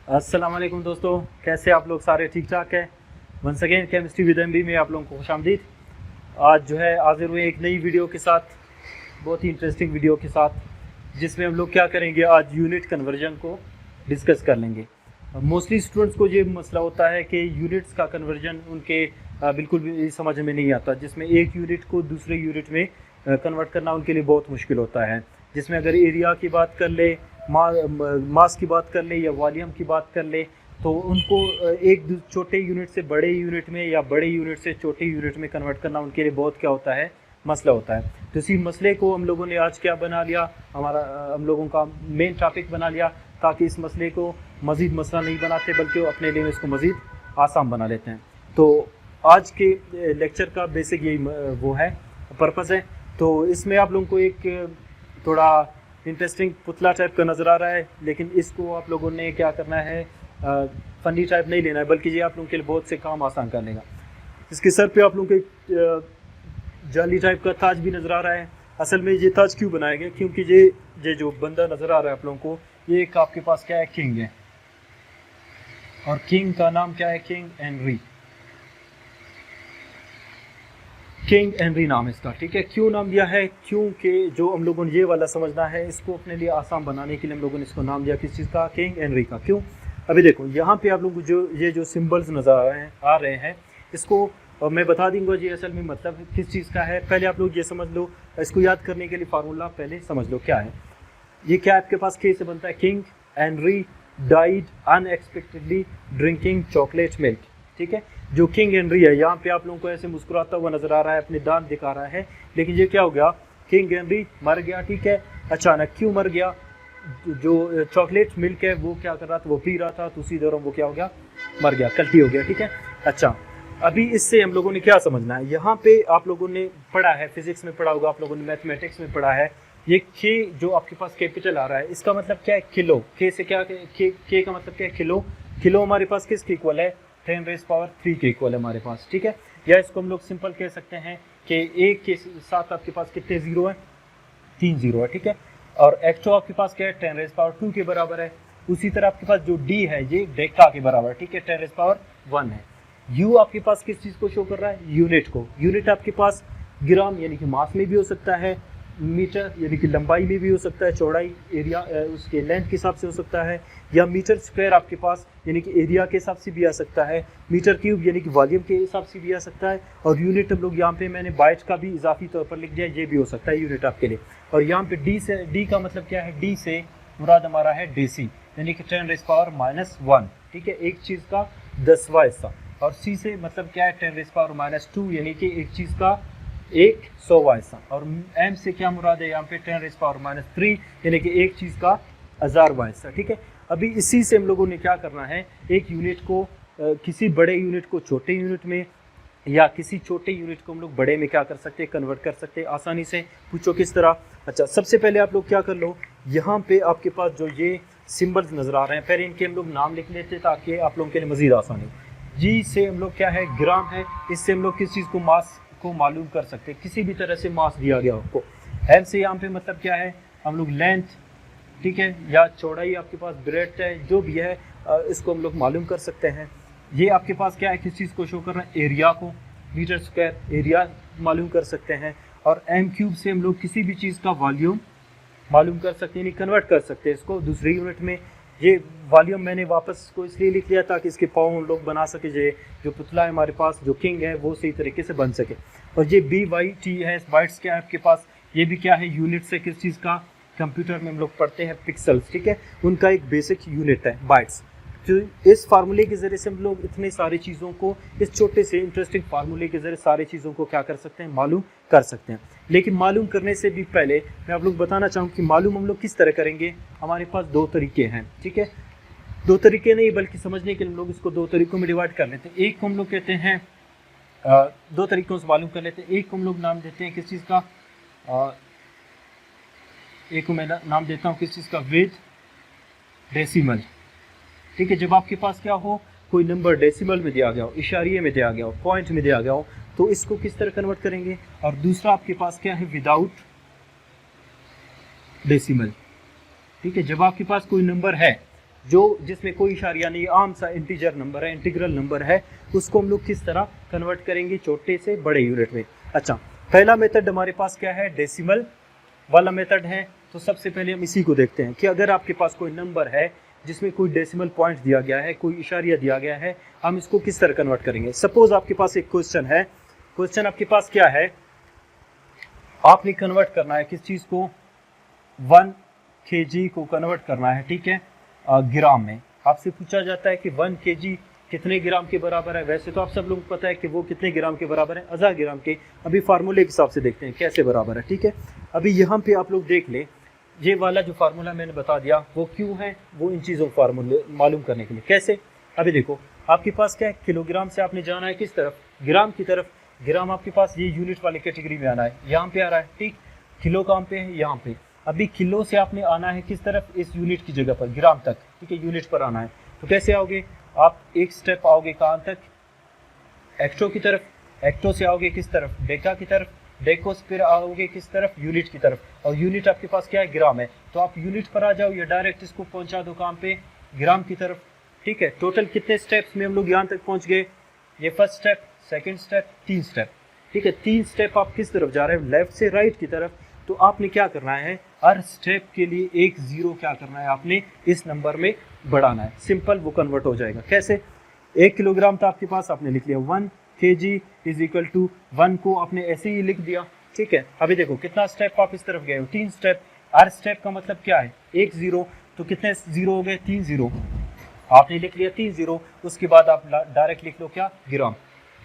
अस्सलाम वालेकुम दोस्तों, कैसे आप लोग सारे ठीक ठाक है। Once again chemistry with MB में आप लोगों को खुशामदीद। आज जो है हाजिर हुए एक नई वीडियो के साथ, बहुत ही इंटरेस्टिंग वीडियो के साथ, जिसमें हम लोग क्या करेंगे, आज यूनिट कन्वर्जन को डिस्कस कर लेंगे। मोस्टली स्टूडेंट्स को ये मसला होता है कि यूनिट्स का कन्वर्जन उनके बिल्कुल भी समझ में नहीं आता, जिसमें एक यूनिट को दूसरे यूनिट में कन्वर्ट करना उनके लिए बहुत मुश्किल होता है। जिसमें अगर एरिया की बात कर ले, मास की बात कर ले या वॉल्यूम की बात कर ले, तो उनको एक छोटे यूनिट से बड़े यूनिट में या बड़े यूनिट से छोटे यूनिट में कन्वर्ट करना उनके लिए बहुत क्या होता है, मसला होता है। तो इसी मसले को हम लोगों ने आज क्या बना लिया, हम लोगों का मेन टॉपिक बना लिया, ताकि इस मसले को मज़ीद मसला नहीं बनाते बल्कि अपने लिए इसको मज़ीद आसान बना लेते हैं। तो आज के लेक्चर का बेसिक यही वो है, पर्पज़ है। तो इसमें आप लोगों को एक थोड़ा इंटरेस्टिंग पुतला टाइप का नज़र आ रहा है, लेकिन इसको आप लोगों ने क्या करना है, फ़नी टाइप नहीं लेना है, बल्कि ये आप लोगों के लिए बहुत से काम आसान कर लेगा। इसके सर पे आप लोगों को जाली टाइप का ताज भी नज़र आ रहा है। असल में ये ताज क्यों बनाया गया, क्योंकि ये जो बंदा नज़र आ रहा है आप लोगों को, ये एक आपके पास क्या है, किंग है, और किंग का नाम क्या है, किंग हेनरी। किंग हेनरी नाम इसका, ठीक है। क्यों नाम दिया है, क्योंकि जो हम लोगों ने ये वाला समझना है, इसको अपने लिए आसान बनाने के लिए हम लोगों ने इसको नाम दिया किस चीज़ का, किंग हेनरी का। क्यों, अभी देखो यहाँ पे आप लोगों को जो सिंबल्स नज़र आ रहे हैं, इसको मैं बता दूंगा जी असल में मतलब किस चीज़ का है। पहले आप लोग ये समझ लो, इसको याद करने के लिए फार्मूला पहले समझ लो क्या है। ये क्या आपके पास के से बनता है, king Henry died unexpectedly drinking chocolate milk, ठीक है। जो किंग हेनरी है, यहाँ पे आप लोगों को ऐसे मुस्कुराता हुआ नजर आ रहा है, अपने दांत दिखा रहा है, लेकिन ये क्या हो गया, किंग हेनरी मर गया, ठीक है। अचानक क्यों मर गया, जो चॉकलेट मिल्क है वो क्या कर रहा था, वो पी रहा था, तो उसी दौरान वो क्या हो गया, मर गया, कल्टी हो गया, ठीक है। अच्छा, अभी इससे हम लोगों ने क्या समझना है, यहाँ पे आप लोगों ने पढ़ा है, फिजिक्स में पढ़ा होगा, आप लोगों ने मैथमेटिक्स में पढ़ा है, ये के जो आपके पास कैपिटल आ रहा है, इसका मतलब क्या है, किलो। के से क्या, के का मतलब क्या है, किलो। किलो हमारे पास किसके इक्वल है, 10⁻³ के इक्वल है हमारे पास, ठीक है। या इसको हम लोग सिंपल कह सकते हैं कि एक के साथ आपके पास कितने जीरो है, 3 जीरो है, ठीक है। और एक्चो आपके पास क्या है, 10⁻² के बराबर है। उसी तरह आपके पास जो डी है, ये डेका के बराबर, ठीक है, 10⁻1 है। यू आपके पास किस चीज़ को शो कर रहा है, यूनिट को। यूनिट आपके पास ग्राम यानी कि मास में भी हो सकता है, मीटर यानी कि लंबाई में भी हो सकता है, चौड़ाई एरिया उसके लेंथ के हिसाब से हो सकता है, या मीटर स्क्वायर आपके पास यानी कि एरिया के हिसाब से भी आ सकता है, मीटर क्यूब यानी कि वॉल्यूम के हिसाब से भी आ सकता है, और यूनिट हम लोग यहाँ पे मैंने बाइट का भी इजाफी तौर पर लिख दिया, ये भी हो सकता है यूनिट आपके लिए। और यहाँ पे डी का मतलब क्या है, डी से मुराद हमारा है डेसी यानी कि 10⁻⁻1, ठीक है, एक चीज़ का 10वां हिस्सा। और सी से मतलब क्या है, 10⁻² यानी कि एक चीज़ का 1/100वां हिस्सा। और एम से क्या मुराद है, यहाँ पे 10⁻³ यानी कि एक चीज़ का 1000वां हिस्सा, ठीक है। अभी इसी से हम लोगों ने क्या करना है, एक यूनिट को किसी बड़े यूनिट को छोटे यूनिट में, या किसी छोटे यूनिट को हम लोग बड़े में क्या कर सकते हैं, कन्वर्ट कर सकते हैं आसानी से। पूछो किस तरह। अच्छा, सबसे पहले आप लोग क्या कर लो, यहाँ पे आपके पास जो ये सिंबल्स नज़र आ रहे हैं, पहले इनके हम लोग नाम लिख लेते ताकि आप लोगों के लिए मज़ीद आसानी। जी से हम लोग क्या है, ग्राम है, इससे हम लोग किस चीज़ को, मास को मालूम कर सकते हैं, किसी भी तरह से मास दिया गया आपको। एम से यहाँ पे मतलब क्या है, हम लोग लेंथ, ठीक है, या चौड़ाई आपके पास ब्रेड्थ है, जो भी है इसको हम लोग मालूम कर सकते हैं। ये आपके पास क्या है, किस चीज़ को शो कर रहा है, एरिया को, मीटर स्क्वायर एरिया मालूम कर सकते हैं। और m³ से हम लोग किसी भी चीज़ का वॉल्यूम मालूम कर सकते हैं, यानी कन्वर्ट कर सकते हैं इसको दूसरी यूनिट में। ये वॉल्यूम मैंने वापस को इसलिए लिख लिया ताकि इसके पाँव हम लोग बना सके, जो पुतला है हमारे पास, जो किंग है, वो सही तरीके से बन सके। और ये BYT है, बाइट्स क्या है आपके पास, ये भी क्या है, यूनिट से किस चीज़ का, कंप्यूटर में हम लोग पढ़ते हैं पिक्सल्स, ठीक है, उनका एक बेसिक यूनिट है बाइट्स। तो इस फार्मूले के ज़रिए से हम लोग इतने सारी चीज़ों को, इस छोटे से इंटरेस्टिंग फार्मूले के ज़रिए सारी चीज़ों को क्या कर सकते हैं, मालूम कर सकते हैं। लेकिन मालूम करने से भी पहले मैं आप लोग बताना चाहूँ कि मालूम हम लोग किस तरह करेंगे। हमारे पास 2 तरीके हैं, ठीक है, 2 तरीके नहीं बल्कि समझने के लिए हम लोग इसको 2 तरीकों में डिवाइड कर लेते हैं। एक को हम लोग कहते हैं 2 तरीकों से मालूम कर लेते हैं। एक को हम लोग नाम देते हैं किस चीज़ का, एक को मैं नाम देता हूँ किस चीज़ का, विद डेसिमल, ठीक है। जब आपके पास क्या हो, कोई नंबर डेसिमल में दिया गया हो, इशारिये में दिया गया हो, पॉइंट में दिया गया हो, तो इसको किस तरह कन्वर्ट करेंगे। और दूसरा आपके पास क्या है, विदाउट डेसिमल, ठीक है। जब आपके पास कोई नंबर है जो जिसमें कोई इशारिया नहीं, आम सा इंटीजर नंबर है, इंटीग्रल नंबर है, उसको हम लोग किस तरह कन्वर्ट करेंगे छोटे से बड़े यूनिट में। अच्छा, पहला मेथड हमारे पास क्या है, डेसिमल वाला मेथड है। तो सबसे पहले हम इसी को देखते हैं कि अगर आपके पास कोई नंबर है जिसमें कोई डेसिमल पॉइंट दिया गया है, कोई इशारिया दिया गया है, हम इसको किस तरह कन्वर्ट करेंगे। सपोज आपके पास एक क्वेश्चन है, क्वेश्चन आपके पास क्या है, आपने कन्वर्ट करना है किस चीज़ को, 1 kg को कन्वर्ट करना है, ठीक है, ग्राम में। आपसे पूछा जाता है कि 1 kg कितने ग्राम के बराबर है। वैसे तो आप सब लोगों को पता है कि वो कितने ग्राम के बराबर है, 1000 ग्राम के। अभी फार्मूले के हिसाब से देखते हैं कैसे बराबर है, ठीक है। अभी यहाँ पे आप लोग देख लें, ये वाला जो फार्मूला मैंने बता दिया वो क्यों है, वो इन चीज़ों फार्मूले मालूम करने के लिए। कैसे, अभी देखो आपके पास क्या है, किलोग्राम से आपने जाना है किस तरफ, ग्राम की तरफ। ग्राम आपके पास ये यूनिट वाली कैटेगरी में आना है, यहाँ पे आ रहा है, ठीक। किलो कहाँ पे है, यहाँ पे। अभी किलो से आपने आना है किस तरफ, इस यूनिट की जगह पर, ग्राम तक, ठीक है, यूनिट पर आना है। तो कैसे आओगे आप, एक स्टेप आओगे कहाँ तक, एक्टो की तरफ, एक्टो से आओगे किस तरफ, डेका की तरफ, डेको से फिर आओगे किस तरफ, यूनिट की तरफ। और यूनिट आपके पास क्या है, ग्राम है। तो आप यूनिट पर आ जाओ या डायरेक्ट इसको पहुंचा दो कहाँ पे, ग्राम की तरफ, ठीक है। टोटल कितने स्टेप्स में हम लोग यहाँ तक पहुंच गए, ये first step, second step, 3 step, ठीक है। 3 स्टेप आप किस तरफ जा रहे हैं, लेफ्ट से राइट की तरफ। तो आपने क्या करना है, हर स्टेप के लिए एक जीरो क्या करना है, आपने इस नंबर में बढ़ाना है। सिंपल, वो कन्वर्ट हो जाएगा। कैसे, 1 किलोग्राम था आपके पास, आपने लिख लिया 1 kg इज इक्वल टू 1 को आपने ऐसे ही लिख दिया, ठीक है। अभी देखो कितना स्टेप आप इस तरफ गए हो, 3 स्टेप। हर स्टेप का मतलब क्या है, 1 जीरो। तो कितने जीरो हो गए, 3 जीरो। आपने लिख लिया 3 जीरो, उसके बाद आप डायरेक्ट लिख लो क्या, ग्राम।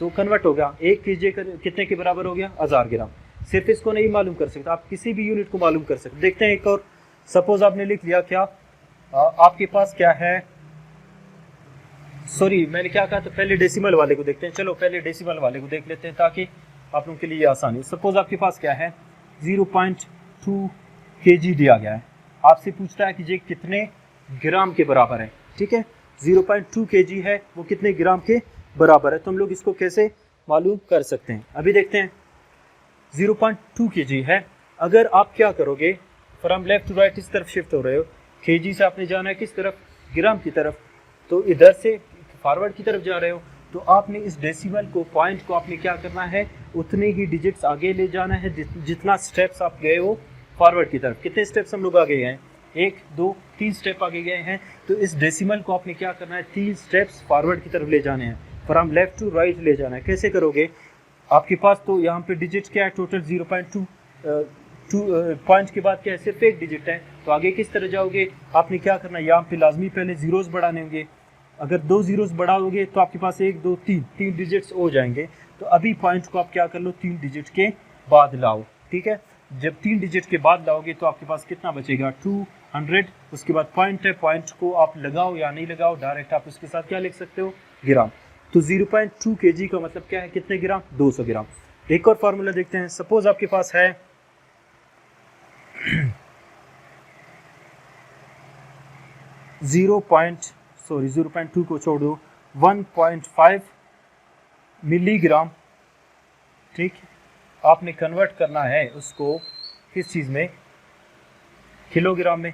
तो कन्वर्ट हो गया, 1 kg कितने के बराबर हो गया, 1000 ग्राम। सिर्फ इसको नहीं मालूम कर सकते, आप किसी भी यूनिट को मालूम कर सकते। देखते हैं एक और, सपोज आपने लिख लिया क्या, आपके पास क्या है, सॉरी मैंने क्या कहा, तो पहले डेसिमल वाले को देखते हैं। चलो पहले डेसिमल वाले को देख लेते हैं ताकि आप लोगों के लिए आसानी हो। सपोज आपके पास क्या है, 0.2 kg दिया गया है। आपसे पूछता है कि ये कितने ग्राम के बराबर है, ठीक है। 0.2 kg है, वो कितने ग्राम के बराबर है। तो हम लोग इसको कैसे मालूम कर सकते हैं, अभी देखते हैं। 0.2 kg है, अगर आप क्या करोगे, फ्रॉम लेफ्ट टू राइट इस तरफ शिफ्ट हो रहे हो, kg से आपने जाना है किस तरफ, ग्राम की तरफ। तो इधर से फॉरवर्ड की तरफ जा रहे हो, तो आपने इस डेसिमल को, पॉइंट को आपने क्या करना है, उतने ही डिजिट्स आगे ले जाना है जितना स्टेप्स आप गए हो फॉरवर्ड की तरफ। कितने स्टेप्स हम लोग आगे गए हैं, 1 2 3 स्टेप आगे गए हैं। तो इस डेसिमल को आपने क्या करना है, 3 स्टेप्स फॉरवर्ड की तरफ ले जाने हैं, फ्रॉम लेफ्ट टू राइट ले जाना है। कैसे करोगे, आपके पास तो यहाँ पे डिजिट क्या है, टोटल 0.2 पॉइंट के बाद क्या है, सिर्फ एक डिजिट है। तो आगे किस तरह जाओगे, आपने क्या करना है, यहाँ पे लाजमी पहले जीरोस बढ़ाने होंगे। अगर 2 जीरोस बढ़ाओगे तो आपके पास 1 2 3 डिजिट्स हो जाएंगे। तो अभी पॉइंट को आप क्या कर लो, 3 डिजिट के बाद लाओ, ठीक है। जब 3 डिजिट के बाद लाओगे तो आपके पास कितना बचेगा, 200। उसके बाद पॉइंट है, पॉइंट को आप लगाओ या नहीं लगाओ, डायरेक्ट आप उसके साथ क्या लिख सकते हो, ग्राम। तो 0.2 kg का मतलब क्या है, कितने ग्राम, 200 ग्राम। एक और फार्मूला देखते हैं। सपोज आपके पास है 0.2 को छोड़ दो, 1.5 मिलीग्राम, ठीक। आपने कन्वर्ट करना है उसको किस चीज़ में, किलोग्राम में।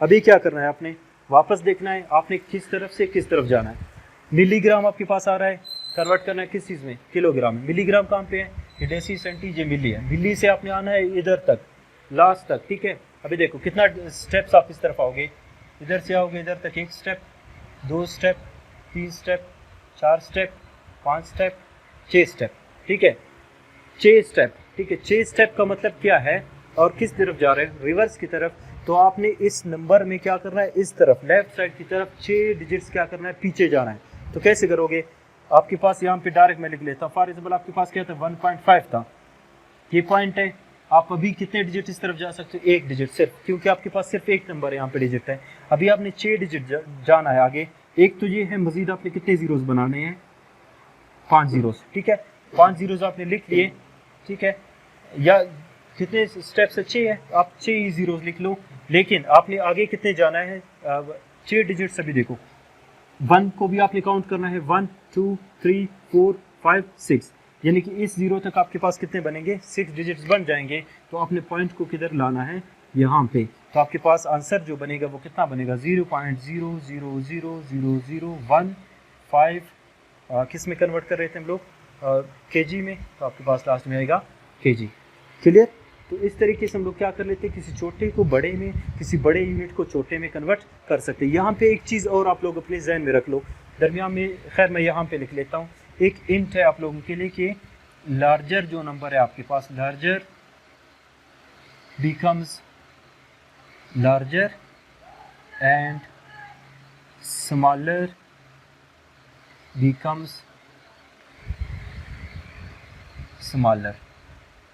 अभी क्या करना है, आपने वापस देखना है आपने किस तरफ से किस तरफ जाना है। मिलीग्राम आपके पास आ रहा है, कन्वर्ट करना है किस चीज़ में, किलोग्राम में। मिलीग्राम कहाँ पे है, ये डेसी सेंटी, ये मिली है। मिली से आपने आना है इधर तक, लास्ट तक, ठीक है। अभी देखो कितना स्टेप्स आप इस तरफ आओगे, इधर से आओगे इधर तक 1 step, 2 step, 3 step, 4 step, 5 step, 6 step, ठीक है। 6 स्टेप, ठीक है। 6 स्टेप का मतलब क्या है, और किस तरफ जा रहे हैं, रिवर्स की तरफ। तो आपने इस नंबर में क्या करना है, इस तरफ लेफ्ट साइड की तरफ 6 डिजिट्स क्या करना है, पीछे जाना है। तो कैसे करोगे, आपके पास यहाँ पे डायरेक्ट मैं लिख लेता हूँ। फॉर एग्जाम्पल आपके पास क्या था, 1.5 था, ये पॉइंट है। आप अभी कितने डिजिट इस तरफ जा सकते हो, 1 डिजिट सिर्फ, क्योंकि आपके पास सिर्फ एक नंबर है यहाँ पे डिजिट है। अभी आपने 6 डिजिट जाना है आगे। एक तो ये है, मजीद आपने कितने जीरोस बनाने हैं, 5 जीरोस, ठीक है। 5 जीरोस आपने लिख लिए, ठीक है। या कितने स्टेप्स अच्छे हैं, आप 6 ही जीरोस लिख लो। लेकिन आपने आगे कितने जाना है, 6 डिजिट्स। अभी देखो 1 को भी आपने काउंट करना है, 1 2 3 4 5 6, यानी कि इस जीरो तक आपके पास कितने बनेंगे, 6 डिजिट्स बन जाएंगे। तो आपने पॉइंट को किधर लाना है, यहाँ पे तो आपके पास आंसर जो बनेगा वो कितना बनेगा 0.000001 किस में कन्वर्ट कर रहे थे हम लोग केजी में, तो आपके पास लास्ट में आएगा केजी। क्लियर। तो इस तरीके से हम लोग क्या कर लेते हैं, किसी छोटे को बड़े में, किसी बड़े यूनिट को छोटे में कन्वर्ट कर सकते हैं। यहाँ पे एक चीज़ और आप लोग अपने जहन में रख लो, दरमियान में खैर मैं यहाँ पे लिख लेता हूँ, एक इंट है आप लोगों के लिए कि लार्जर जो नंबर है आपके पास, larger becomes larger and smaller becomes smaller.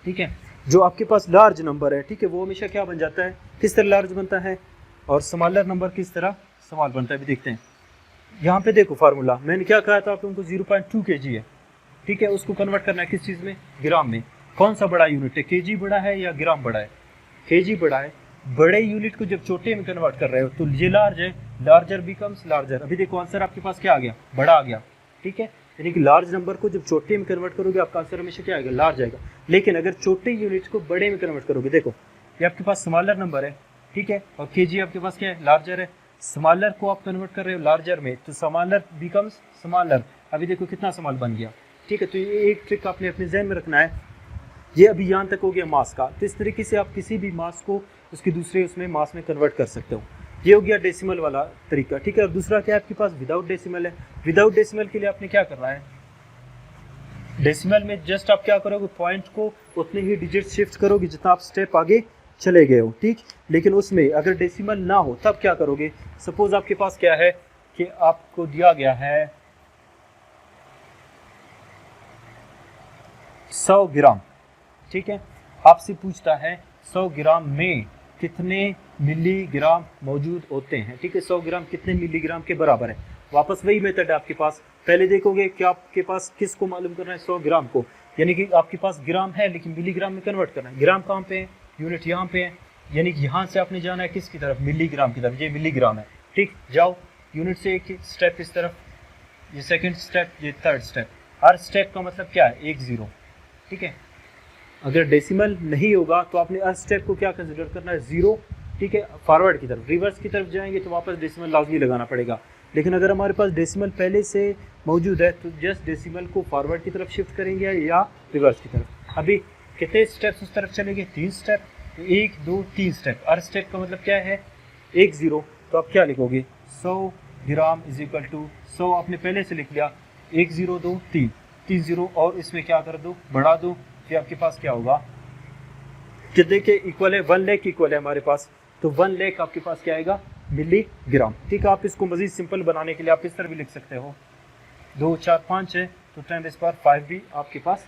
ठीक है, जो आपके पास लार्ज नंबर है, ठीक है, वो हमेशा क्या बन जाता है, किस तरह लार्ज बनता है, और स्मॉलर नंबर किस तरह स्मॉल बनता है, भी देखते हैं। यहाँ पे देखो फार्मूला मैंने क्या कहा था आप लोगों को, 0.2 kg है। ठीक है, उसको कन्वर्ट करना है किस चीज़ में, ग्राम में। कौन सा बड़ा यूनिट है, केजी बड़ा है या ग्राम बड़ा है, केजी बड़ा है। बड़े यूनिट को जब छोटे में कन्वर्ट कर रहे हो तो ये लार्ज है, लार्जर बिकम्स लार्जर। अभी देखो आंसर आपके पास क्या आ गया, बड़ा आ गया। ठीक है, यानी कि लार्ज नंबर को जब छोटे में कन्वर्ट करोगे आपका आंसर हमेशा क्या आएगा, लार्ज आएगा। लेकिन अगर छोटे यूनिट को बड़े में कन्वर्ट करोगे, देखो ये आपके पास स्मॉलर नंबर है, ठीक है, और केजी आपके पास क्या है, लार्जर है। स्मॉलर को आप कन्वर्ट कर रहे हो लार्जर में, तो स्मॉलर बिकम्स स्मॉलर। अभी देखो कितना स्मॉल बन गया। ठीक है, तो ये एक ट्रिक आपने अपने जहन में रखना है। ये अभी यहाँ तक हो गया मास का। तो इस तरीके से आप किसी भी मास को उसके दूसरे उसमें मास में कन्वर्ट कर सकते हो। ये हो गया डेसिमल वाला तरीका। ठीक है, और दूसरा क्या है आपके पास, विदाउट डेसिमल है। विदाउट डेसिमल के लिए आपने क्या करना है, डेसिमल में जस्ट आप क्या करोगे, पॉइंट को उतने ही डिजिट शिफ्ट करोगे जितना आप स्टेप आगे चले गए हो। ठीक, लेकिन उसमें अगर डेसिमल ना हो तब क्या करोगे, सपोज आपके पास क्या है कि आपको दिया गया है 100 ग्राम। ठीक है, आपसे पूछता है 100 ग्राम में कितने मिलीग्राम मौजूद होते हैं। ठीक है, 100 ग्राम कितने मिलीग्राम के बराबर है। वापस वही मेथड है आपके पास। पहले देखोगे कि आपके पास किसको मालूम करना है, 100 ग्राम को, यानी कि आपके पास ग्राम है लेकिन मिलीग्राम में कन्वर्ट करना है। ग्राम कहाँ पे है, यूनिट यहाँ पे है, यानी कि यहाँ से आपने जाना है किसकी तरफ, मिलीग्राम की तरफ। ये मिलीग्राम है। ठीक, जाओ यूनिट से एक स्टेप इस तरफ, ये सेकेंड स्टेप, ये थर्ड स्टेप। हर स्टेप का मतलब क्या है, 1 0। ठीक है, अगर डेसिमल नहीं होगा तो आपने हर स्टेप को क्या कंसिडर करना है, 0। ठीक है, फॉरवर्ड की तरफ, रिवर्स की तरफ जाएंगे तो वापस डेसिमल लाजमी लगाना पड़ेगा। लेकिन अगर हमारे पास डेसिमल पहले से मौजूद है तो जस्ट डेसिमल को फॉरवर्ड की तरफ शिफ्ट करेंगे या रिवर्स की तरफ। अभी कितने स्टेप्स उस तरफ चलेंगे, 3 स्टेप, 1 2 3 स्टेप। हर स्टेप का मतलब क्या है, 1 0। तो आप क्या लिखोगे, 100 ग्राम इज इक्वल टू 100 आपने पहले से लिख लिया, 1 0 2 3 3 0, और इसमें क्या कर दो, बढ़ा दो, फिर आपके पास क्या होगा, कितने के इक्वल है, 1 लाख इक्वल है हमारे पास, तो 1 लाख आपके पास क्या आएगा, मिलीग्राम। ठीक है, आप इसको मजीद सिंपल बनाने के लिए आप इस तरह भी लिख सकते हो, 2 4 5 है तो 10⁵ भी आपके पास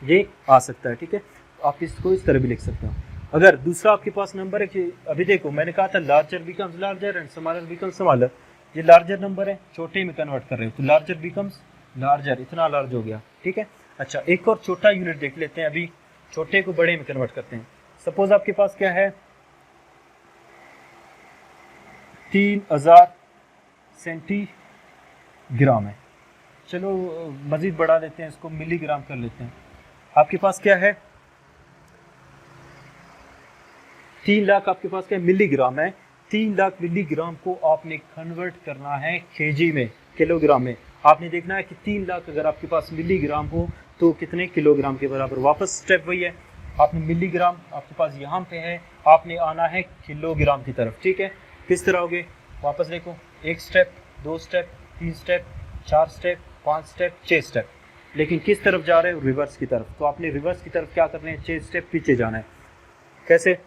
ये आ सकता है। ठीक है, आप इसको इस तरह भी लिख सकते हो। अगर दूसरा आपके पास नंबर है कि अभी देखो मैंने कहा था larger becomes larger and smaller becomes smaller, ये लार्जर नंबर है, छोटे में कन्वर्ट कर रहे हो तो लार्जर बिकम्स लार्जर, इतना लार्ज हो गया। ठीक है, अच्छा एक और छोटा यूनिट देख लेते हैं। अभी छोटे को बड़े में कन्वर्ट करते हैं। सपोज आपके पास क्या है, 3000 सेंटीग्राम है। चलो मजीद बढ़ा लेते हैं, इसको मिलीग्राम कर लेते हैं। आपके पास क्या है, 3 लाख आपके पास क्या मिलीग्राम है। 3 लाख मिलीग्राम को आपने कन्वर्ट करना है केजी में, किलोग्राम में। आपने देखना है कि 3 लाख अगर आपके पास मिलीग्राम हो तो कितने किलोग्राम के बराबर। वापस स्टेप वही है, आपने मिलीग्राम आपके पास यहाँ पे है, आपने आना है किलोग्राम की तरफ। ठीक है, किस तरह होगे, वापस देखो, 1 step 2 step 3 step 4 step 5 step 6 step, लेकिन किस तरफ जा रहे हो, रिवर्स की तरफ। तो आपने रिवर्स की तरफ क्या करना है, 6 स्टेप पीछे जाना है। कैसे,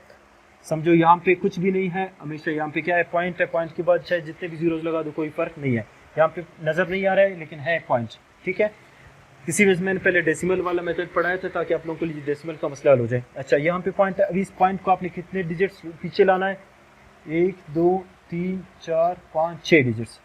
समझो यहाँ पे कुछ भी नहीं है, हमेशा यहाँ पे क्या है, पॉइंट है, पॉइंट के बाद चाहे जितने भी जीरोज लगा दो कोई फर्क नहीं है। यहाँ पे नज़र नहीं आ रहा है लेकिन है पॉइंट। ठीक है, किसी वजह से मैंने पहले डेसिमल वाला मेथड पढ़ाया था ताकि आप लोगों के लिए डेसिमल का मसला हल हो जाए। अच्छा यहाँ पे पॉइंट है, अभी इस पॉइंट को आपने कितने डिजिट्स पीछे लाना है, 1 2 3 4 5 6 डिजिट्स।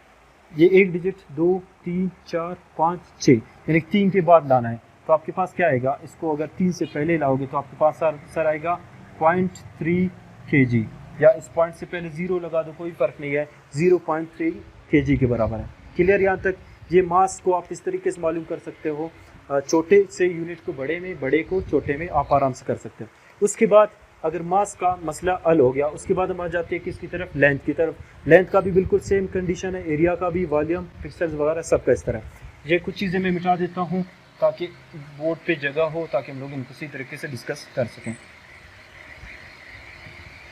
ये 1 डिजिट 2 3 4 5 6, यानी 3 के बाद लाना है। तो आपके पास क्या आएगा, इसको अगर 3 से पहले लाओगे तो आपके पास आंसर आएगा 0.3 kg, या इस पॉइंट से पहले 0 लगा दो कोई फ़र्क नहीं है, 0.3 kg के बराबर है। क्लियर, यहाँ तक। ये मास को आप इस तरीके से मालूम कर सकते हो, छोटे से यूनिट को बड़े में, बड़े को छोटे में आप आराम से कर सकते हो। उसके बाद अगर मास का मसला हल हो गया, उसके बाद हम आ जाते हैं किसकी तरफ, लेंथ की तरफ। लेंथ का भी बिल्कुल सेम कंडीशन है, एरिया का भी, वॉल्यूम, पिक्सल्स वगैरह सबका इस तरह। ये कुछ चीज़ें मैं मिटा देता हूँ ताकि बोर्ड पे जगह हो, ताकि हम लोग इनको इसी तरीके से डिस्कस कर सकें।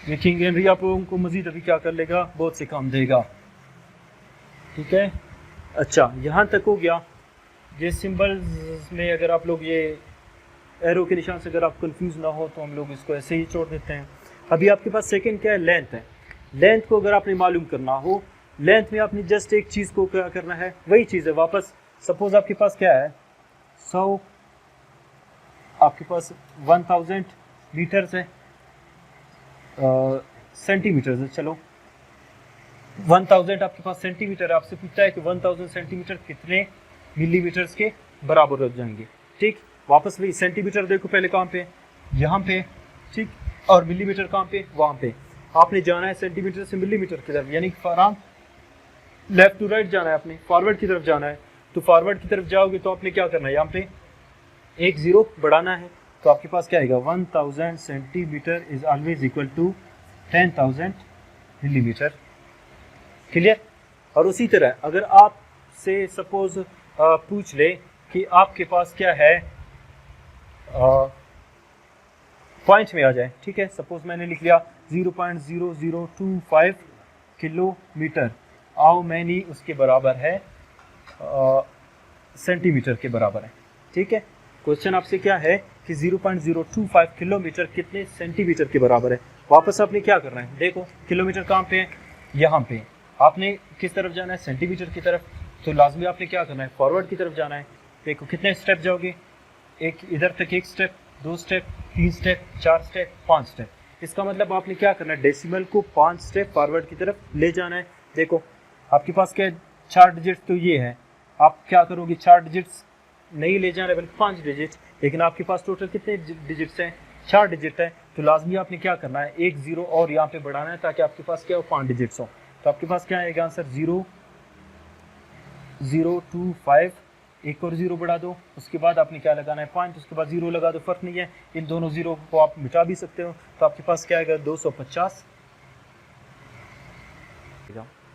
ये किंग हेनरी आप लोगों को मज़ीद अभी क्या कर लेगा, बहुत से काम देगा। ठीक है, अच्छा यहाँ तक हो गया। ये सिंबल्स में अगर आप लोग ये एरो के निशान से अगर आप कंफ्यूज ना हो तो हम लोग इसको ऐसे ही छोड़ देते हैं। अभी आपके पास सेकंड क्या है, लेंथ है। लेंथ को अगर आपने मालूम करना हो, लेंथ में आपने जस्ट एक चीज़ को क्या करना है, वही चीज़ है वापस। सपोज आपके पास क्या है, 100, आपके पास 1000 मीटर्स है, सेंटीमीटर्स है, चलो 1000 आपके पास सेंटीमीटर है। आपसे पूछता है कि 1000 सेंटीमीटर कितने मिलीमीटर्स के बराबर हो जाएंगे। ठीक, वापस वही सेंटीमीटर देखो पहले कहाँ पे, यहाँ पे, ठीक, और मिलीमीटर कहाँ पे, वहाँ पे। आपने जाना है सेंटीमीटर से मिलीमीटर की तरफ, यानी फॉरम लेफ्ट टू राइट जाना है, आपने फॉरवर्ड की तरफ जाना है। तो फॉरवर्ड की तरफ जाओगे तो आपने क्या करना है, यहाँ पे एक ज़ीरो बढ़ाना है। तो आपके पास क्या आएगा, 1000 centimetre is always equal to 10,000 millimetre. Clear. और उसी तरह अगर आपसे सपोज पूछ ले कि आपके पास क्या है, पॉइंट में आ जाए, ठीक है, सपोज मैंने लिख लिया 0.0025 किलोमीटर, आओ मैनी उसके बराबर है सेंटीमीटर के बराबर है। ठीक है, क्वेश्चन आपसे क्या है कि 0.025 किलोमीटर कितने सेंटीमीटर के बराबर है। वापस आपने क्या करना है, देखो किलोमीटर कहाँ पे है, यहाँ पे। आपने किस तरफ जाना है, सेंटीमीटर की तरफ। तो लाजमी आपने क्या करना है, फॉरवर्ड की तरफ जाना है। देखो कितने स्टेप जाओगे, एक इधर तक एक step, 2 step, 3 step, 4 step, 5 step. इसका मतलब आपने क्या करना है, डेसिमल को 5 स्टेप फॉरवर्ड की तरफ ले जाना है। देखो आपके पास क्या है, 4 डिजिट तो ये है, आप क्या करोगे, 4 डिजिट्स नहीं ले जाना है बल्कि 5 डिजिट, लेकिन आपके पास टोटल कितने डिजिट्स हैं, 4 डिजिट है। तो लाजमी आपने क्या करना है, एक ज़ीरो और यहाँ पे बढ़ाना है ताकि आपके पास क्या हो, 5 डिजिट्स हो। तो आपके पास क्या आएगा आंसर, 0.025, एक और ज़ीरो बढ़ा दो, उसके बाद आपने क्या लगाना है, 5, उसके बाद ज़ीरो लगा दो, फ़र्क नहीं है, इन दोनों ज़ीरो को आप मिटा भी सकते हो। तो आपके पास क्या आएगा, 250।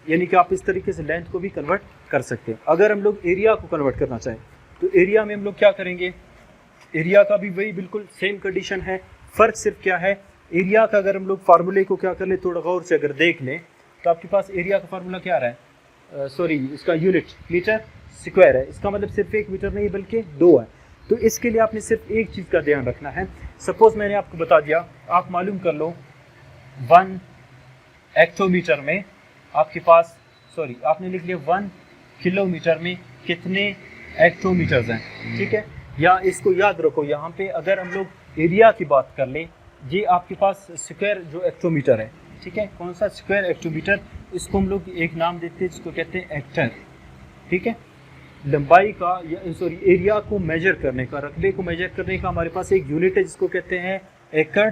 यानी कि आप इस तरीके से लेंथ को भी कन्वर्ट कर सकते हैं। अगर हम लोग एरिया को कन्वर्ट करना चाहें तो एरिया में हम लोग क्या करेंगे, एरिया का भी वही बिल्कुल सेम कंडीशन है। फ़र्क सिर्फ क्या है, एरिया का अगर हम लोग फार्मूले को क्या कर ले, थोड़ा गौर से अगर देख लें तो आपके पास एरिया का फार्मूला क्या आ रहा है, सॉरी इसका यूनिट मीटर स्क्वायर है। इसका मतलब सिर्फ 1 मीटर नहीं बल्कि 2 है। तो इसके लिए आपने सिर्फ एक चीज़ का ध्यान रखना है। सपोज मैंने आपको बता दिया, आप मालूम कर लो 1 हेक्टोमीटर में आपके पास, सॉरी आपने लिख लिया 1 किलोमीटर में कितने हेक्टोमीटर्स हैं। ठीक है, या इसको याद रखो, यहाँ पे अगर हम लोग एरिया की बात कर लें, ये आपके पास स्क्वायर जो हेक्टोमीटर है, ठीक है, कौन सा स्क्वायर हेक्टोमीटर, इसको हम लोग एक नाम देते हैं जिसको कहते हैं हेक्टर। ठीक है, लंबाई का या सॉरी एरिया को मेजर करने का, रकबे को मेजर करने का हमारे पास एक यूनिट है जिसको कहते हैं एकड़,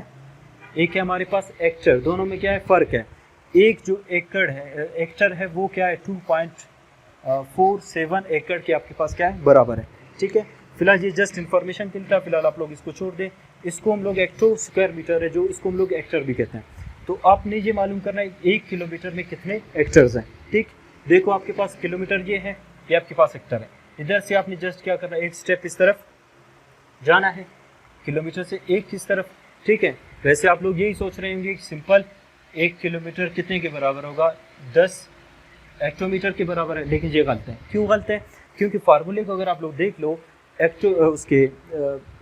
एक है हमारे पास हेक्टर। दोनों में क्या है, फ़र्क है। एक जो एकड़ है, हेक्टर है, वो क्या है 2.47 एकड़ के आपके पास क्या है, बराबर है। ठीक है, फिलहाल ये जस्ट इन्फॉर्मेशन के लिए था, फिलहाल आप लोग इसको छोड़ दें। इसको हम लोग हेक्टो स्क्वायर मीटर है जो, इसको हम लोग हेक्टर भी कहते हैं। तो आपने ये मालूम करना है 1 किलोमीटर में कितने हेक्टर्स हैं। ठीक, देखो आपके पास किलोमीटर ये है, ये आपके पास हेक्टर है। इधर से आपने जस्ट क्या करना है, एक स्टेप इस तरफ जाना है, किलोमीटर से एक किस तरफ। ठीक है, वैसे आप लोग यही सोच रहे होंगे कि सिंपल 1 किलोमीटर कितने के बराबर होगा, 10 हेक्टोमीटर के बराबर है, लेकिन ये गलत है। क्यों गलत है, क्योंकि फार्मूले को अगर आप लोग देख लो उसके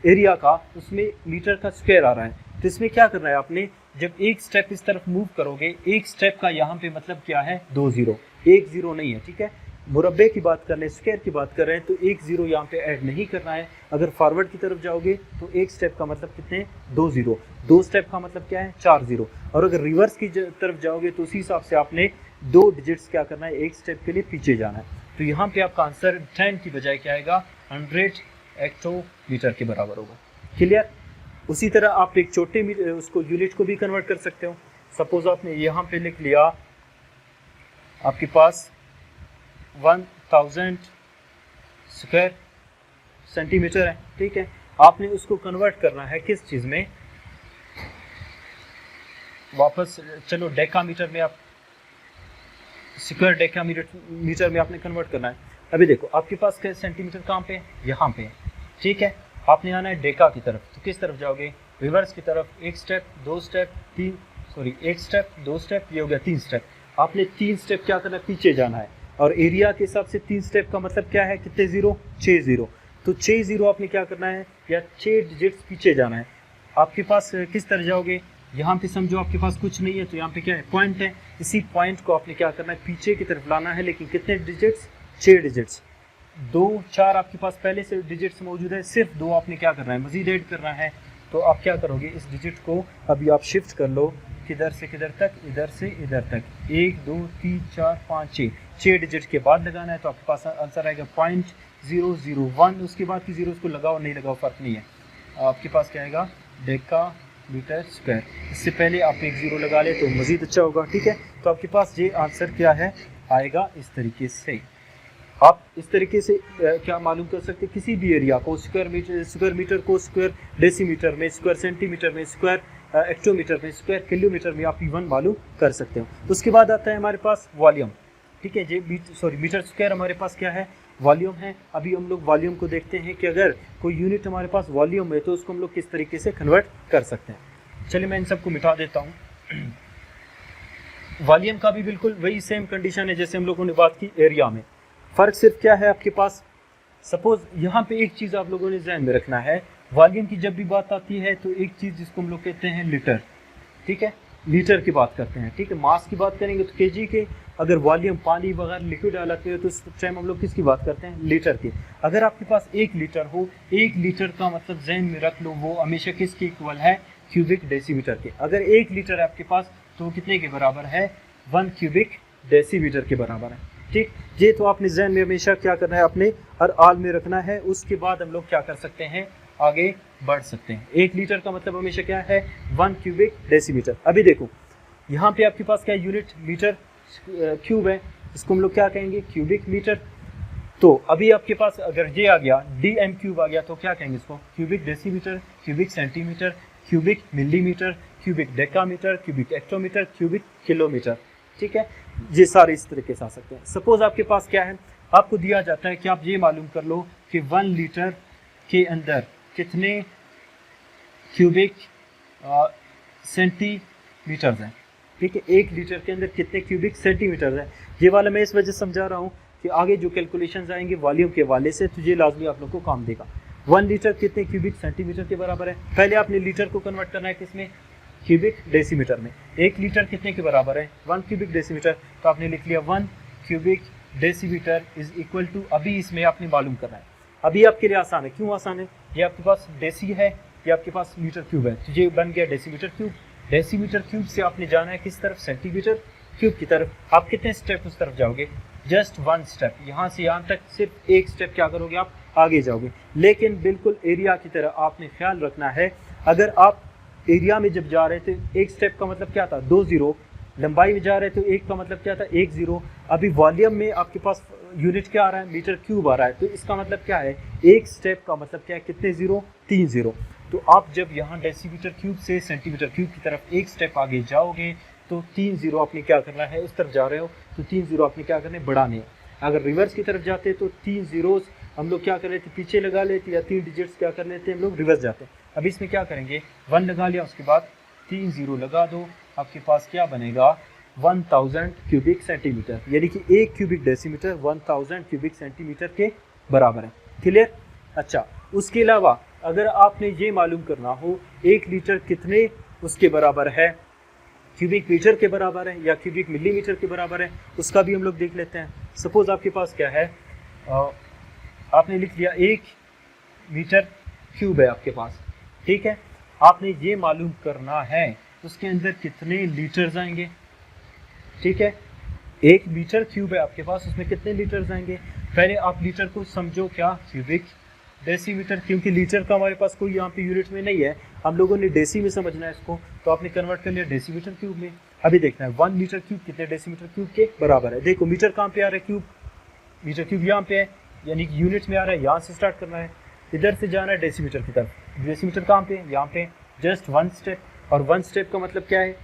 एरिया का, उसमें मीटर का स्क्वायर आ रहा है। तो इसमें क्या करना है आपने, जब एक स्टेप इस तरफ मूव करोगे, एक स्टेप का यहाँ पे मतलब क्या है, 2 ज़ीरो, 1 ज़ीरो नहीं है। ठीक है, मुरब्बे की बात कर लें, स्क्वायर की बात कर रहे हैं तो 1 ज़ीरो यहाँ पे ऐड नहीं करना है। अगर फॉरवर्ड की तरफ जाओगे तो एक स्टेप का मतलब कितने, 2 ज़ीरो, 2 स्टेप का मतलब क्या है, 4 ज़ीरो। और अगर रिवर्स की तरफ जाओगे तो उसी हिसाब से आपने 2 डिजिट्स क्या करना है, एक स्टेप के लिए पीछे जाना है। तो यहाँ पे आपका आंसर 10 की बजाय क्या आएगा, 100 हेक्टोमीटर के बराबर होगा। क्लियर। उसी तरह आप एक छोटे उसको यूनिट को भी कन्वर्ट कर सकते हो। सपोज आपने यहाँ पे लिख लिया, आपके पास 1000 स्क्वायर सेंटीमीटर है। ठीक है, आपने उसको कन्वर्ट करना है किस चीज़ में, वापस चलो डेकामीटर में, आप स्क्वायर डेकामीटर में आपने कन्वर्ट करना है। अभी देखो आपके पास क्या सेंटीमीटर कहाँ पे है, यहाँ पे है, ठीक है। आपने आना है डेका की तरफ, तो किस तरफ जाओगे, रिवर्स की तरफ, एक स्टेप, दो स्टेप, तीन, सॉरी एक स्टेप, दो स्टेप, ये हो गया तीन स्टेप। आपने तीन स्टेप क्या करना है, पीछे जाना है। और एरिया के हिसाब से तीन स्टेप का मतलब क्या है, कितने जीरो, 6 जीरो। तो 6 जीरो आपने क्या करना है, या 6 डिजिट्स पीछे जाना है। आपके पास किस तरह जाओगे, यहाँ पे समझो आपके पास कुछ नहीं है, तो यहाँ पे क्या है, पॉइंट है। इसी पॉइंट को आपने क्या करना है, पीछे की तरफ लाना है, लेकिन कितने डिजिट्स, 6 डिजिट्स। 2 4 आपके पास पहले से डिजिट्स मौजूद है, सिर्फ 2 आपने क्या करना है, मजीद ऐड करना है। तो आप क्या करोगे, इस डिजिट को अभी आप शिफ्ट कर लो, किधर से किधर तक, इधर से इधर तक, 1 2 3 4 5 6 डिजिट के बाद लगाना है। तो आपके पास आंसर आएगा 0.001। उसके बाद की जीरो को लगाओ नहीं लगाओ फर्क नहीं है, आपके पास क्या आएगा, डेका मीटर स्क्वायर। इससे पहले आप एक जीरो लगा ले तो मज़ीद अच्छा होगा, ठीक है। तो आपके पास ये आंसर क्या है, आएगा इस तरीके से। आप इस तरीके से क्या मालूम कर सकते हैं, किसी भी एरिया को स्क्वायर मीटर को स्क्वायर डेसीमीटर में, स्क्वायर सेंटीमीटर में, स्क्वायर हेक्टोमीटर में, स्क्वायर किलोमीटर में आप इवन मालूम कर सकते हो। उसके बाद आता है हमारे पास वॉल्यूम, ठीक है। ये मीटर स्क्वायर हमारे पास क्या है, वॉल्यूम है। अभी हम लोग वॉल्यूम को देखते हैं कि अगर कोई यूनिट हमारे पास वॉल्यूम है तो उसको हम लोग किस तरीके से कन्वर्ट कर सकते हैं। चलिए मैं इन सबको मिटा देता हूँ। वॉल्यूम का भी बिल्कुल वही सेम कंडीशन है जैसे हम लोगों ने बात की एरिया में। फ़र्क सिर्फ क्या है आपके पास, सपोज यहाँ पे एक चीज़ आप लोगों ने ध्यान में रखना है, वॉल्यूम की जब भी बात आती है तो एक चीज़ जिसको हम लोग कहते हैं लीटर, ठीक है, लीटर की बात करते हैं, ठीक है। मास की बात करेंगे तो केजी के, अगर वॉल्यूम पानी वगैरह लिक्विड डालते हो तो उस टाइम हम लोग किसकी बात करते हैं, लीटर की। अगर आपके पास 1 लीटर हो, 1 लीटर का मतलब जहन में रख लो वो हमेशा किसके इक्वल है, क्यूबिक डेसीमीटर के। अगर 1 लीटर है आपके पास तो कितने के बराबर है, 1 क्यूबिक डेसीमीटर के बराबर है, ठीक। ये तो आपने जहन में हमेशा क्या करना है, अपने हर आल में रखना है। उसके बाद हम लोग क्या कर सकते हैं, आगे बढ़ सकते हैं। 1 लीटर का मतलब हमेशा क्या है, 1 क्यूबिक डेसीमीटर। अभी देखो यहाँ पे आपके पास क्या यूनिट मीटर क्यूब है, इसको हम लोग क्या कहेंगे, क्यूबिक मीटर। तो अभी आपके पास अगर ये आ गया डीएम क्यूब आ गया तो क्या कहेंगे इसको, cubic decimetre, cubic centimetre, cubic millimetre, cubic decametre, cubic hectometre, cubic kilometre, ठीक है। ये सारे इस तरीके से आ सकते हैं। सपोज आपके पास क्या है, आपको दिया जाता है कि आप ये मालूम कर लो कि 1 लीटर के अंदर कितने क्यूबिक सेंटीमीटर्स हैं, ठीक है। 1 लीटर के अंदर कितने क्यूबिक सेंटीमीटर्स हैं। ये वाला मैं इस वजह से समझा रहा हूँ कि आगे जो कैलकुलेशंस आएंगे वॉल्यूम के हवाले से तो ये लाजमी आप लोग को काम देगा। 1 लीटर कितने क्यूबिक सेंटीमीटर के बराबर है, पहले आपने लीटर को कन्वर्ट करना है किसमें, क्यूबिक डेसीमीटर में। 1 लीटर कितने के बराबर है, 1 क्यूबिक डेसीमीटर। तो आपने लिख लिया 1 cubic decimetre is equal to, अभी इसमें आपने मालूम करना है। अभी आपके लिए आसान है, क्यों आसान है, ये आपके पास डेसी है, ये आपके पास मीटर क्यूब है, तो ये बन गया डेसीमीटर क्यूब। डेसीमीटर क्यूब से आपने जाना है किस तरफ, सेंटीमीटर क्यूब की तरफ। आप कितने स्टेप उस तरफ जाओगे, जस्ट 1 स्टेप, यहाँ से यहाँ तक सिर्फ 1 स्टेप क्या करोगे, आप आगे जाओगे। लेकिन बिल्कुल एरिया की तरह आपने ख्याल रखना है, अगर आप एरिया में जब जा रहे थे 1 स्टेप का मतलब क्या था, 2 जीरो, लंबाई में जा रहे थे 1 का मतलब क्या था, 1 जीरो। अभी वॉल्यूम में आपके पास यूनिट क्या आ रहा है, मीटर क्यूब आ रहा है, तो इसका मतलब क्या है, 1 स्टेप का मतलब क्या है, कितने जीरो, 3 जीरो। तो आप जब यहाँ डेसीमीटर क्यूब से सेंटीमीटर क्यूब की तरफ 1 स्टेप आगे जाओगे तो 3 जीरो आपने क्या करना है, उस तरफ जा रहे हो तो 3 जीरो आपने क्या करना है, बढ़ाने हैं। अगर रिवर्स की तरफ जाते तो 3 जीरोस हम लोग क्या कर लेते, पीछे लगा लेते, या 3 डिजिट्स क्या कर लेते हम लोग, रिवर्स जाते हैं। अब इसमें क्या करेंगे, 1 लगा लिया, उसके बाद 3 जीरो लगा दो, आपके पास क्या बनेगा, 1000 क्यूबिक सेंटीमीटर, यानी कि 1 क्यूबिक डेसीमीटर 1000 क्यूबिक सेंटीमीटर के बराबर है। क्लियर। अच्छा, उसके अलावा अगर आपने ये मालूम करना हो 1 लीटर कितने उसके बराबर है, क्यूबिक मीटर के बराबर है या क्यूबिक मिलीमीटर के बराबर है, उसका भी हम लोग देख लेते हैं। सपोज आपके पास क्या है, आपने लिख लिया 1 मीटर क्यूब है आपके पास, ठीक है। आपने ये मालूम करना है उसके अंदर कितने लीटर्स आएंगे, ठीक है। 1 मीटर क्यूब है आपके पास, उसमें कितने लीटर्स आएंगे। पहले आप लीटर को समझो क्या, क्यूबिक डेसीमीटर, क्योंकि लीटर का हमारे पास कोई यहाँ पे यूनिट में नहीं है, हम लोगों ने डेसी में समझना है इसको, तो आपने कन्वर्ट कर लिया डेसीमीटर क्यूब में। अभी देखना है 1 मीटर क्यूब कितने डेसीमीटर क्यूब के बराबर है। देखो मीटर कहाँ पे आ रहा है, क्यूब, मीटर क्यूब यहाँ पे है, यानी कि यूनिट में आ रहा है, यहाँ से स्टार्ट करना है, इधर से जाना है डेसीमीटर की तरफ। डेसीमीटर कहाँ पे, यहाँ पे, जस्ट 1 स्टेप। और 1 स्टेप का मतलब क्या है,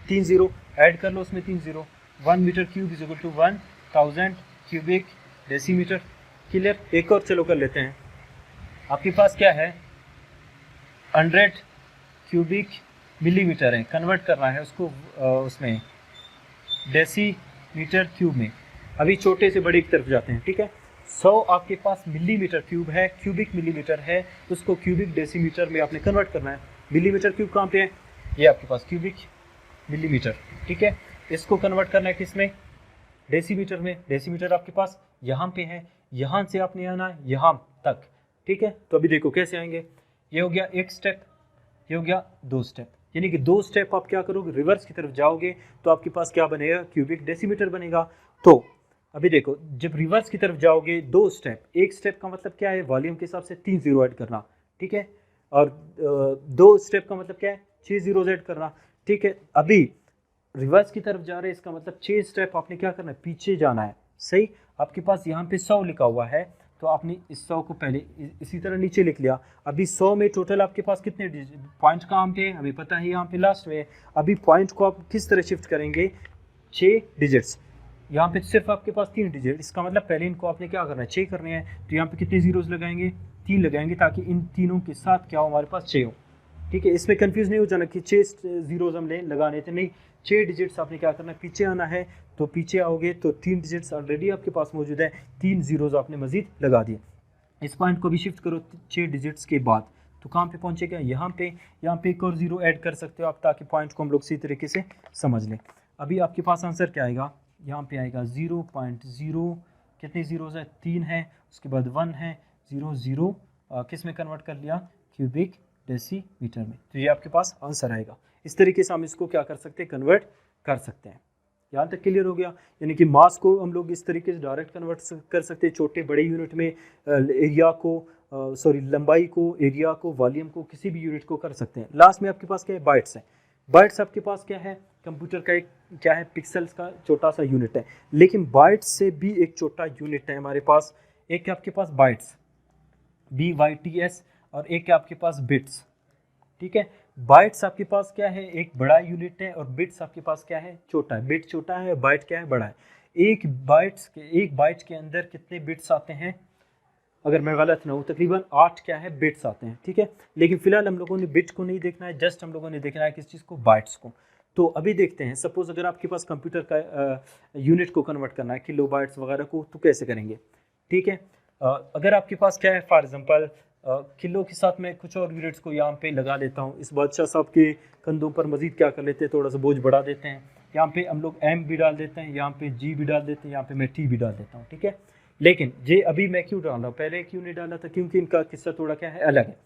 3 जीरो ऐड कर लो उसमें, 3 zero. 1 metre cube is equal to 1000 cubic decimetre. Clear. एक और चलो कर लेते हैं। आपके पास क्या है, 100 क्यूबिक मिलीमीटर है, कन्वर्ट करना है उसको उसमें डेसीमीटर क्यूब में। अभी छोटे से बड़े की तरफ जाते हैं, ठीक है। 100 आपके पास मिलीमीटर क्यूब है, क्यूबिक मिलीमीटर है, उसको क्यूबिक डेसीमीटर में आपने कन्वर्ट करना है। मिलीमीटर क्यूब कहाँ पे है, ये आपके पास क्यूबिक मिलीमीटर, ठीक है। इसको कन्वर्ट करना है किस में, डेसीमीटर में। डेसीमीटर आपके पास यहाँ पे है, यहाँ से आपने आना है यहाँ तक, ठीक है। तो अभी देखो कैसे आएंगे, ये हो गया एक स्टेप, ये हो गया 2 स्टेप, यानी कि 2 स्टेप आप क्या करोगे, रिवर्स की तरफ जाओगे तो आपके पास क्या बनेगा, क्यूबिक डेसीमीटर बनेगा। तो अभी देखो जब रिवर्स की तरफ जाओगे 2 स्टेप, एक स्टेप का मतलब क्या है, वॉल्यूम के हिसाब से 3 जीरो ऐड करना, ठीक है। और 2 स्टेप का मतलब क्या है, 6 जीरो ऐड करना, ठीक है। अभी रिवर्स की तरफ जा रहे हैं, इसका मतलब 6 स्टेप आपने क्या करना है, पीछे जाना है, सही। आपके पास यहाँ पे 100 लिखा हुआ है, तो आपने इस 100 को पहले इसी तरह नीचे लिख लिया। अभी 100 में टोटल आपके पास कितने पॉइंट कहाँ पे है, हमें पता है यहाँ पे लास्ट में। अभी पॉइंट को आप किस तरह शिफ्ट करेंगे, 6 डिजिट्स, यहाँ पे सिर्फ आपके पास 3 डिजिट, इसका मतलब पहले इनको आपने क्या करना है, 6 करने हैं। तो यहाँ पे कितने जीरोज लगाएंगे, 3 लगाएंगे, ताकि इन तीनों के साथ क्या हो, हमारे पास 6 हो, ठीक है। इसमें कंफ्यूज नहीं हो जाना कि 6 जीरोज हम लगाने थे, नहीं, 6 डिजिट्स आपने क्या करना है, पीछे आना है। तो पीछे आओगे तो 3 डिजिट्स ऑलरेडी आपके पास मौजूद है, 3 जीरोज आपने मजीद लगा दिए। इस पॉइंट को भी शिफ्ट करो 6 डिजिट्स के बाद, तो कहाँ पे पहुँचेगा, यहाँ पे एक और जीरो ऐड कर सकते हो आप, ताकि पॉइंट को हम लोग सही तरीके से समझ लें। अभी आपके पास आंसर क्या आएगा, यहाँ पे आएगा 0.0, कितने जीरोज है, 3 है, उसके बाद 1 है, 0 0 किस में कन्वर्ट कर लिया, क्यूबिक डेसीमीटर में। तो ये आपके पास आंसर आएगा। इस तरीके से हम इसको क्या कर सकते हैं, कन्वर्ट कर सकते हैं। यहाँ तक क्लियर हो गया, यानी कि मास को हम लोग इस तरीके से डायरेक्ट कन्वर्ट कर सकते हैं, छोटे बड़े यूनिट में एरिया को लंबाई को, एरिया को, वॉल्यूम को, किसी भी यूनिट को कर सकते हैं। लास्ट में आपके पास क्या है, बाइट्स है। बाइट्स आपके पास क्या है, कंप्यूटर का एक क्या है, पिक्सल्स का छोटा सा यूनिट है, लेकिन बाइट्स से भी एक छोटा यूनिट है हमारे पास। एक है आपके पास बाइट्स, BYTS, और एक है आपके पास बिट्स, ठीक है। बाइट्स आपके पास क्या है, एक बड़ा यूनिट है, और बिट्स आपके पास क्या है, छोटा है। बिट छोटा है, बाइट क्या है, बड़ा है। एक बाइट के अंदर कितने बिट्स आते हैं, अगर मैं गलत ना हूँ तकरीबन 8 क्या है, बिट्स आते हैं, ठीक है। लेकिन फिलहाल हम लोगों ने बिट को नहीं देखना है, जस्ट हम लोगों ने देखना है किस चीज़ को, बाइट्स को। तो अभी देखते हैं, सपोज अगर आपके पास कंप्यूटर का यूनिट को कन्वर्ट करना है, किलो बाइट्स वगैरह को, तो कैसे करेंगे, ठीक है। अगर आपके पास क्या है, फॉर एग्जांपल किलो के साथ मैं कुछ और यूनिट्स को यहाँ पे लगा लेता हूँ। इस बादशाह साहब के कंधों पर मजीद क्या कर लेते हैं, थोड़ा सा बोझ बढ़ा देते हैं। यहाँ पे हम लोग M भी डाल देते हैं, यहाँ पे G भी डाल देते हैं, यहाँ पे मैं T भी डाल देता हूँ, ठीक है। लेकिन ये अभी मैं क्यों डाल रहा हूँ, पहले क्यों नहीं डाला था, क्योंकि इनका किस्सा थोड़ा क्या है, अलग है।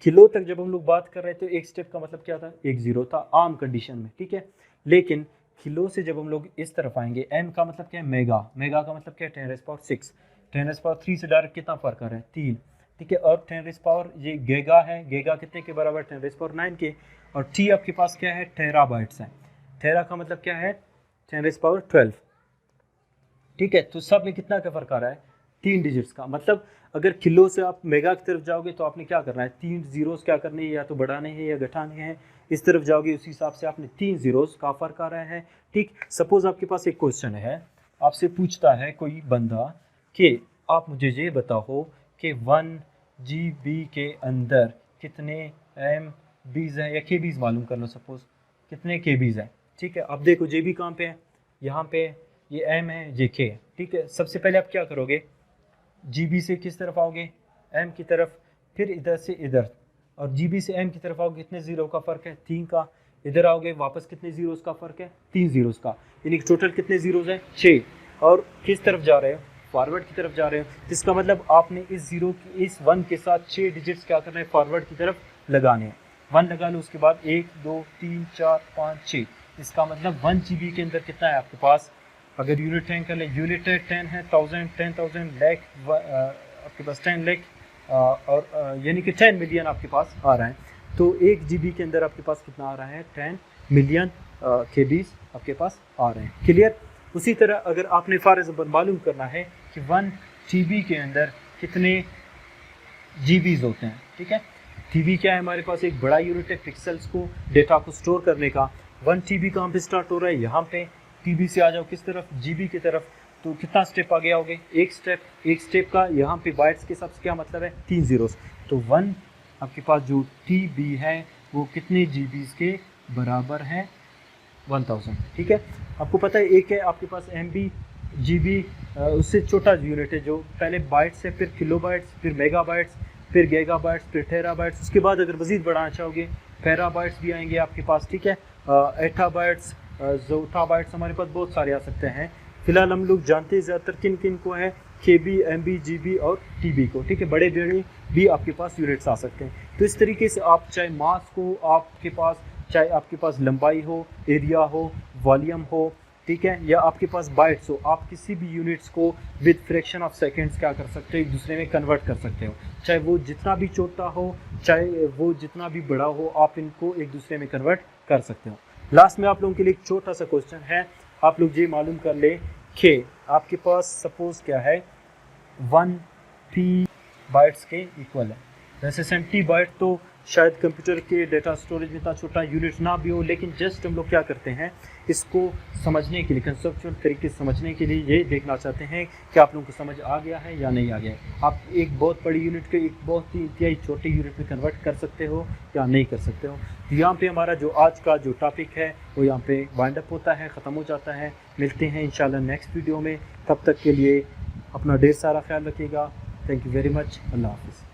किलो तक जब हम लोग बात कर रहे थे, एक स्टेप का मतलब क्या था, 1 जीरो था आम कंडीशन में, ठीक है। लेकिन किलो से जब हम लोग इस तरफ आएंगे, M का मतलब क्या है, मेगा, मेगा का मतलब क्या है, 10⁻6, 10⁻3 से डायरेक्ट कितना फर्क आ रहा है, 3, ठीक है। और 10⁻, ये गीगा है, गीगा कितने के बराबर, 10⁻9 के। और T आपके पास क्या है, टेराबाइट्स है। टेरा का मतलब क्या है, 10⁻12, ठीक है। तो सब में कितना का फर्क आ रहा है, 3 डिजिट्स का। मतलब अगर किलो से आप मेगा की तरफ जाओगे तो आपने क्या करना है, 3 जीरोस क्या करने हैं, या तो बढ़ाने हैं या घटाने हैं। इस तरफ जाओगे उस हिसाब से आपने 3 जीरोस का फर्क आ रहा है, ठीक। सपोज आपके पास एक क्वेश्चन है, आपसे पूछता है कोई बंदा कि आप मुझे ये बताओ कि 1 GB के अंदर कितने MBs हैं, या KBs मालूम कर लो, सपोज कितने KBs हैं, ठीक है। अब देखो JB कहाँ पे है, यहाँ पे ये M है, ये K है, ठीक है। सबसे पहले आप क्या करोगे, GB से किस तरफ आओगे, M की तरफ, फिर इधर से इधर, और GB से M की तरफ आओगे, कितने जीरो का फ़र्क है, 3 का। इधर आओगे वापस, कितने जीरोस का फ़र्क है, 3 जीरोस का, यानी कि टोटल कितने जीरोस हैं, 6। और किस तरफ जा रहे हो, फॉरवर्ड की तरफ जा रहे हो। इसका मतलब आपने इस जीरो की, इस 1 के साथ 6 डिजिट्स क्या करना है, फॉरवर्ड की तरफ लगाने हैं। 1 लगा लो, उसके बाद 1 2 3 4 5 6। इसका मतलब 1 GB के अंदर कितना है आपके पास, अगर यूनिट 10 कर ले, यूनिट 10 है 1000, 10,000 लाख, आपके पास 10 लाख, और यानी कि 10 मिलियन आपके पास आ रहा है। तो 1 GB के अंदर आपके पास कितना आ रहा है, 10 मिलियन KBs आपके पास आ रहे हैं, क्लियर। उसी तरह अगर आपने फॉर एग्जाम्पल मालूम करना है कि 1 TB के अंदर कितने GBs होते हैं, ठीक है। TB क्या है, हमारे पास एक बड़ा यूनिट है पिक्सल्स को, डेटा को स्टोर करने का। 1 TB कहाँ पे स्टार्ट हो रहा है, यहाँ पे। TB से आ जाओ किस तरफ, GB की तरफ, तो कितना स्टेप आगे आओगे, एक स्टेप का यहाँ पे बाइट्स के हिसाब से क्या मतलब है, 3 ज़ीरोस। तो 1 आपके पास जो TB है वो कितने GBs के बराबर है, 1000। ठीक है, आपको पता है एक है आपके पास MB, GB, उससे छोटा यूनिट है जो पहले बाइट्स है, फिर किलोबाइट्स, फिर मेगाबाइट्स, फिर गीगाबाइट्स, फिर टेराबाइट्स। उसके बाद अगर मज़ीद बढ़ाना चाहोगे पेराबाइट्स भी आएंगे आपके पास। ठीक है, एटाबाइट्स, जोटाबाइट्स, हमारे पास बहुत सारे आ सकते हैं। फिलहाल हम लोग जानते हैं ज़्यादातर किन किन को है, KB, MB, GB और TB को। ठीक है, बड़े बड़े भी आपके पास यूनिट्स आ सकते हैं। तो इस तरीके से आप चाहे मास को आपके पास, चाहे आपके पास लंबाई हो, एरिया हो, वॉल्यूम हो, ठीक है, या आपके पास बाइट्स हो, आप किसी भी यूनिट्स को विद फ्रैक्शन ऑफ सेकंड्स क्या कर सकते हो, एक दूसरे में कन्वर्ट कर सकते हो। चाहे वो जितना भी छोटा हो, चाहे वो जितना भी बड़ा हो, आप इनको एक दूसरे में कन्वर्ट कर सकते हो। लास्ट में आप लोगों के लिए एक छोटा सा क्वेश्चन है, आप लोग ये मालूम कर ले कि आपके पास सपोज क्या है 1 P बाइट्स के इक्वल है। वैसे 70 बाइट तो शायद कंप्यूटर के डेटा स्टोरेज में इतना छोटा यूनिट ना भी हो, लेकिन जस्ट हम लोग क्या करते हैं, इसको समझने के लिए, कंसेप्चुअल तरीके से समझने के लिए ये देखना चाहते हैं कि आप लोगों को समझ आ गया है या नहीं आ गया है। आप एक बहुत बड़ी यूनिट को एक बहुत ही इंतहाई छोटे यूनिट में कन्वर्ट कर सकते हो या नहीं कर सकते हो। तो यहाँ पे हमारा जो आज का जो टॉपिक है वो यहाँ पे वाइंड अप होता है, ख़त्म हो जाता है। मिलते हैं इंशाल्लाह नेक्स्ट वीडियो में, तब तक के लिए अपना ढेर सारा ख्याल रखिएगा। थैंक यू वेरी मच, अल्लाह हाफिज़।